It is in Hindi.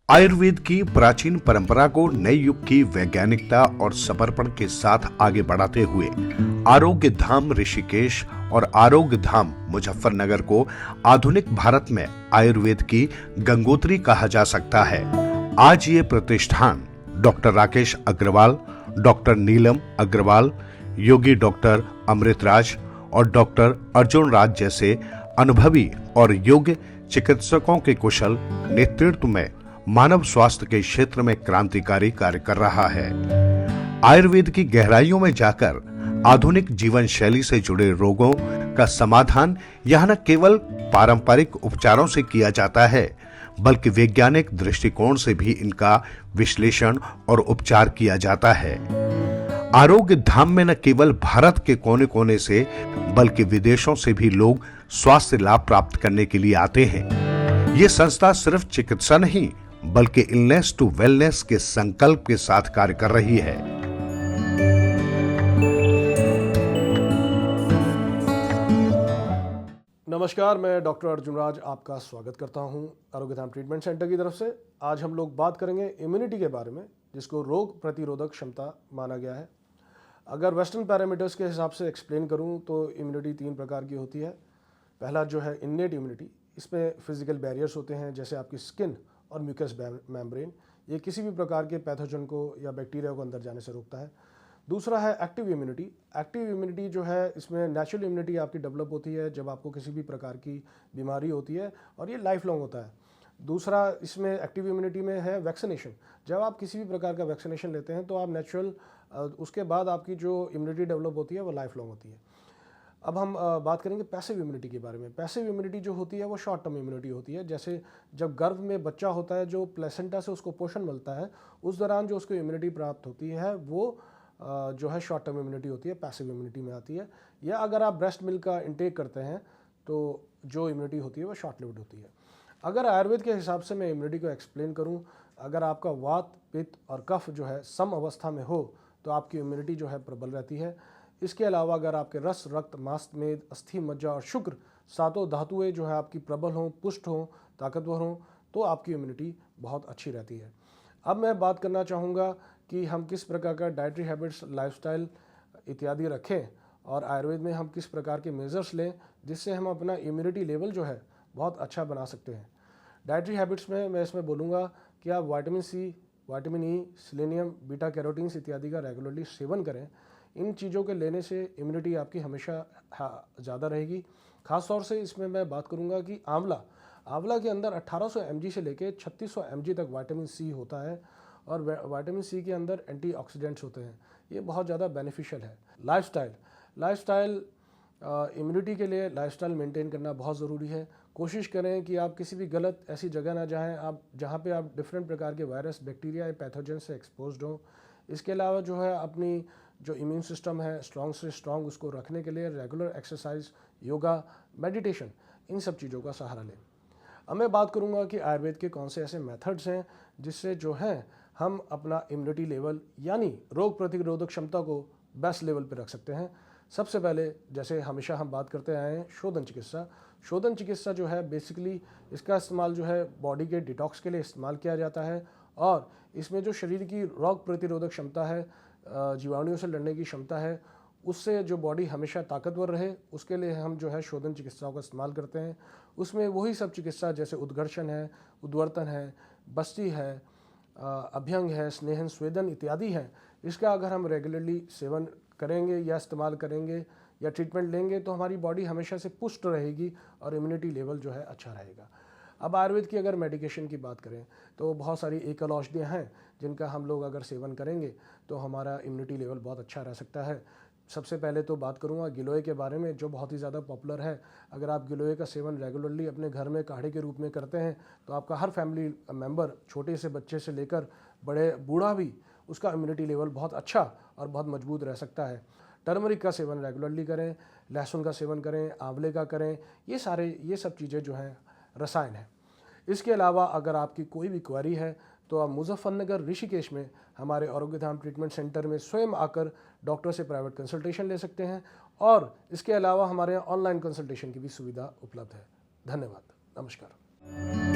आयुर्वेद की प्राचीन परंपरा को नए युग की वैज्ञानिकता और समर्पण के साथ आगे बढ़ाते हुए आरोग्य धाम ऋषिकेश और आरोग्य धाम मुजफ्फरनगर को आधुनिक भारत में आयुर्वेद की गंगोत्री कहा जा सकता है। आज ये प्रतिष्ठान डॉक्टर राकेश अग्रवाल, डॉक्टर नीलम अग्रवाल, योगी डॉक्टर अमृतराज और डॉक्टर अर्जुन राज जैसे अनुभवी और योग्य चिकित्सकों के कुशल नेतृत्व में मानव स्वास्थ्य के क्षेत्र में क्रांतिकारी कार्य कर रहा है। आयुर्वेद की गहराइयों में जाकर आधुनिक जीवन शैली से जुड़े रोगों का समाधान यहां न केवल पारंपरिक उपचारों से किया जाता है, बल्कि वैज्ञानिक दृष्टिकोण से भी इनका विश्लेषण और उपचार किया जाता है। आरोग्य धाम में न केवल भारत के कोने कोने से बल्कि विदेशों से भी लोग स्वास्थ्य लाभ प्राप्त करने के लिए आते हैं। ये संस्था सिर्फ चिकित्सा नहीं बल्कि इलनेस टू वेलनेस के संकल्प के साथ कार्य कर रही है। नमस्कार, मैं डॉक्टर अर्जुन राज आपका स्वागत करता हूं आरोग्य धाम ट्रीटमेंट सेंटर की तरफ से। आज हम लोग बात करेंगे इम्यूनिटी के बारे में, जिसको रोग प्रतिरोधक क्षमता माना गया है। अगर वेस्टर्न पैरामीटर्स के हिसाब से एक्सप्लेन करूं तो इम्यूनिटी 3 प्रकार की होती है। पहला जो है इन्नेट इम्यूनिटी, इसमें फिजिकल बैरियर्स होते हैं जैसे आपकी स्किन और म्यूकस मेम्ब्रेन, ये किसी भी प्रकार के पैथोजन को या बैक्टीरिया को अंदर जाने से रोकता है। दूसरा है एक्टिव इम्यूनिटी। एक्टिव इम्यूनिटी जो है, इसमें नेचुरल इम्यूनिटी आपकी डेवलप होती है जब आपको किसी भी प्रकार की बीमारी होती है और ये लाइफ लॉन्ग होता है। दूसरा इसमें एक्टिव इम्यूनिटी में है वैक्सीनेशन। जब आप किसी भी प्रकार का वैक्सीनेशन लेते हैं तो आप नेचुरल उसके बाद आपकी जो इम्यूनिटी डेवलप होती है वो लाइफ लॉन्ग होती है। अब हम बात करेंगे पैसिव इम्यूनिटी के बारे में। पैसिव इम्यूनिटी जो होती है वो शॉर्ट टर्म इम्यूनिटी होती है। जैसे जब गर्भ में बच्चा होता है, जो प्लेसेंटा से उसको पोषण मिलता है, उस दौरान जो उसको इम्यूनिटी प्राप्त होती है वो जो है शॉर्ट टर्म इम्यूनिटी होती है, पैसिव इम्यूनिटी में आती है। या अगर आप ब्रेस्ट मिल्क का इंटेक करते हैं तो जो इम्यूनिटी होती है वो शॉर्ट लिव्ड होती है। अगर आयुर्वेद के हिसाब से मैं इम्यूनिटी को एक्सप्लेन करूँ, अगर आपका वात, पित्त और कफ जो है सम अवस्था में हो तो आपकी इम्यूनिटी जो है प्रबल रहती है। इसके अलावा अगर आपके रस, रक्त, मांस, मेद, अस्थि, मज्जा और शुक्र सातों धातुएं जो है आपकी प्रबल हों, पुष्ट हों, ताकतवर हों, तो आपकी इम्यूनिटी बहुत अच्छी रहती है। अब मैं बात करना चाहूँगा कि हम किस प्रकार का डाइटरी हैबिट्स, लाइफस्टाइल इत्यादि रखें और आयुर्वेद में हम किस प्रकार के मेजर्स लें जिससे हम अपना इम्यूनिटी लेवल जो है बहुत अच्छा बना सकते हैं। डाइटरी हैबिट्स में मैं इसमें बोलूँगा कि आप vitamin C, vitamin E, selenium, beta carotenes इत्यादि का रेगुलरली सेवन करें। इन चीज़ों के लेने से इम्यूनिटी आपकी हमेशा ज़्यादा रहेगी। ख़ास तौर से इसमें मैं बात करूँगा कि आंवला के अंदर 1800 mg से लेकर 3600 mg तक विटामिन सी होता है और विटामिन सी के अंदर एंटीऑक्सीडेंट्स होते हैं। ये बहुत ज़्यादा बेनिफिशियल है। लाइफस्टाइल इम्यूनिटी के लिए लाइफस्टाइल मेंटेन करना बहुत ज़रूरी है। कोशिश करें कि आप किसी भी गलत ऐसी जगह ना जाएं आप जहाँ पे आप डिफरेंट प्रकार के वायरस, बैक्टीरिया या पैथोजन से एक्सपोज्ड हों। इसके अलावा जो है अपनी जो इम्यून सिस्टम है स्ट्रॉन्ग से स्ट्रॉन्ग उसको रखने के लिए रेगुलर एक्सरसाइज, योगा, मेडिटेशन, इन सब चीज़ों का सहारा लें। अब मैं बात करूंगा कि आयुर्वेद के कौन से ऐसे मेथड्स हैं जिससे जो है हम अपना इम्यूनिटी लेवल यानी रोग प्रतिरोधक क्षमता को बेस्ट लेवल पर रख सकते हैं। सबसे पहले जैसे हमेशा हम बात करते आए हैं शोधन चिकित्सा। शोधन चिकित्सा जो है बेसिकली इसका इस्तेमाल जो है बॉडी के डिटॉक्स के लिए इस्तेमाल किया जाता है और इसमें जो शरीर की रोग प्रतिरोधक क्षमता है, जीवाणुओं से लड़ने की क्षमता है, उससे जो बॉडी हमेशा ताकतवर रहे उसके लिए हम जो है शोधन चिकित्साओं का इस्तेमाल करते हैं। उसमें वही सब चिकित्सा जैसे उद्घर्षण है, उद्वर्तन है, बस्ती है, अभ्यंग है, स्नेहन, स्वेदन इत्यादि हैं। इसका अगर हम रेगुलरली सेवन करेंगे या इस्तेमाल करेंगे या ट्रीटमेंट लेंगे तो हमारी बॉडी हमेशा से पुष्ट रहेगी और इम्यूनिटी लेवल जो है अच्छा रहेगा। अब आयुर्वेद की अगर मेडिकेशन की बात करें तो बहुत सारी एकल औषधियाँ हैं जिनका हम लोग अगर सेवन करेंगे तो हमारा इम्यूनिटी लेवल बहुत अच्छा रह सकता है। सबसे पहले तो बात करूँगा गिलोय के बारे में, जो बहुत ही ज़्यादा पॉपुलर है। अगर आप गिलोय का सेवन रेगुलरली अपने घर में काढ़े के रूप में करते हैं तो आपका हर फैमिली मेम्बर, छोटे से बच्चे से लेकर बड़े बूढ़ा भी, उसका इम्यूनिटी लेवल बहुत अच्छा और बहुत मजबूत रह सकता है। टर्मरिक का सेवन रेगुलरली करें, लहसुन का सेवन करें, आंवले का करें। ये सब चीज़ें जो हैं रसायन है। इसके अलावा अगर आपकी कोई भी क्वेरी है तो आप मुजफ्फरनगर ऋषिकेश में हमारे आरोग्य धाम ट्रीटमेंट सेंटर में स्वयं आकर डॉक्टर से प्राइवेट कंसल्टेशन ले सकते हैं और इसके अलावा हमारे यहाँ ऑनलाइन कंसल्टेशन की भी सुविधा उपलब्ध है। धन्यवाद। नमस्कार।